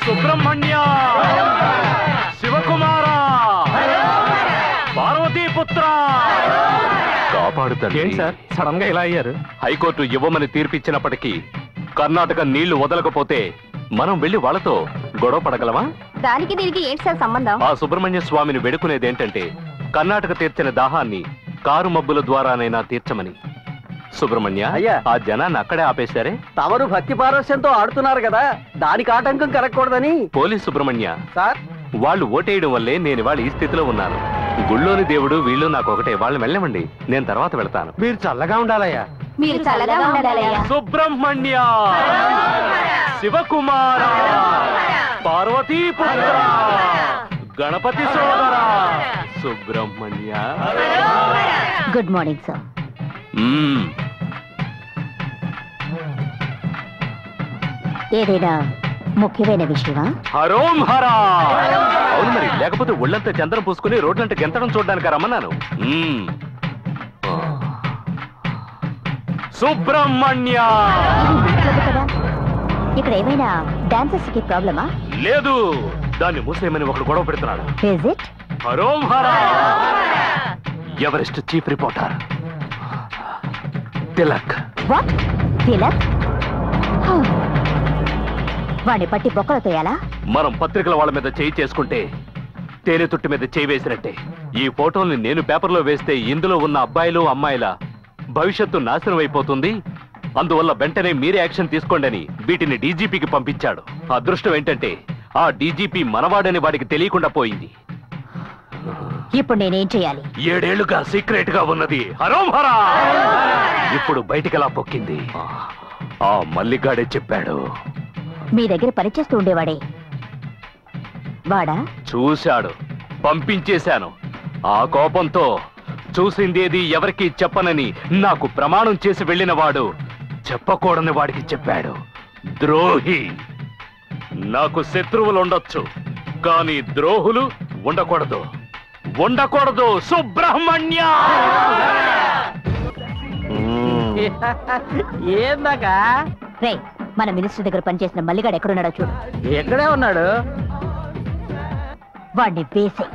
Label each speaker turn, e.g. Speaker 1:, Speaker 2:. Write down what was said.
Speaker 1: సుబ్రహ్మణ్య, శివకుమార, పార్వతీపుత్ర కాపాడుతాడు. ఏంటి sir sudden గా ఇలా అయ్యారు? హైకోర్టు ఇవ్వమని తీర్పిచ్చినప్పటికీ కర్ణాటక నీళ్లు వదలకపోతే మనం వెళ్లి వాళ్ళతో గొడవ పడగలమా?
Speaker 2: దానికి దీనికి ఏంటి సార్ సంబంధం?
Speaker 1: ఆ సుబ్రహ్మణ్య స్వామిని వేడుకునేది ఏంటంటే కర్ణాటక తీర్చిన దాహాన్ని కారు మబ్బుల ద్వారానైనా తీర్చమని. సుబ్రహ్మణ్య, ఆ జనాన్ని అక్కడే ఆపేశారే?
Speaker 3: తమరు భక్తి పారవశ్యంతో ఆడుతున్నారు కదా, దానికి ఆటంకం కలగకూడదని.
Speaker 1: పోలీస్ సుబ్రహ్మణ్య
Speaker 3: సార్,
Speaker 1: వాళ్ళు ఓటేయడం వల్లే నేను ఇవాళ ఈ స్థితిలో ఉన్నాను. గుళ్ళోని దేవుడు వీళ్ళు నాకు ఒకటే. వాళ్ళని వెళ్ళమండి, నేను తర్వాత వెళ్తాను.
Speaker 3: మీరు చల్లగా ఉండాలయ్యా.
Speaker 2: మీరు చల్లగా ఉండాలయ్యా.
Speaker 1: సుబ్రహ్మణ్య, శివకుమార, పార్వతీపుత్ర, గణపతి సోదర, సుబ్రహ్మణ్య.
Speaker 2: Good morning sir. ఏదైనా ముఖ్యమైన విషయమా?
Speaker 1: హరోం హరా. అవును మరి, లేకపోతే ఒళ్ళంతా చంద్రం పూసుకుని రోడ్లంటే గెంతడం చూడడానికి రమ్మన్నాను. సుబ్రహ్మణ్య,
Speaker 2: ఇక్కడ ఏమైనా డాన్సర్స్ కి ప్రాబ్లమా?
Speaker 1: లేదు, దాన్ని మూసేయమని ఒకడు గొడవ పెడుతున్నాడు.
Speaker 2: Is it?
Speaker 1: హరోం హరా. Everest chief reporter Tilak.
Speaker 2: What? Tilak? వాడిని పట్టి బొక్కలు తోయాలా?
Speaker 1: మనం పత్రికల వాళ్ళ మీద చేయి చేసుకుంటే తేనె తుట్టు మీద చేయి వేసినట్టే. ఈ ఫోటోల్ని నేను పేపర్లో వేస్తే ఇందులో ఉన్న అబ్బాయిలు అమ్మాయిల భవిష్యత్తు నాశనం అయిపోతుంది. అందువల్ల వెంటనే మీరే యాక్షన్ తీసుకోండి అని వీటిని డీజీపీకి పంపించాడు. అదృష్టం ఏంటంటే ఆ డీజీపీ మనవాడని వాడికి తెలియకుండా పోయింది.
Speaker 2: ఇప్పుడు నేనేం చేయాలి?
Speaker 1: 7 ఏళ్లుగా సీక్రెట్ గా ఉన్నది హరోం హరా ఇప్పుడు బయటికెలా పొక్కింది. ఆ మల్లిగాడే చెప్పాడు.
Speaker 2: మీ దగ్గర పనిచేస్తూ ఉండేవాడే వాడా?
Speaker 1: చూశాడు, పంపించేశాను. ఆ కోపంతో చూసిందేది ఎవరికి చెప్పనని నాకు ప్రమాణం చేసి వెళ్ళిన వాడు చెప్పకూడని వాడికి చెప్పాడు. ద్రోహి. నాకు శత్రువులు ఉండొచ్చు, కానీ ద్రోహులు ఉండకూడదు. ఉండకూడదు. సుబ్రహ్మణ్య.
Speaker 3: ఏందాకా
Speaker 2: రే, మన మినిస్టర్ దగ్గర పనిచేసిన మల్లిగాడు ఎక్కడున్నాడో చూడు.
Speaker 3: ఎక్కడే ఉన్నాడు?
Speaker 2: వాడిని వేసే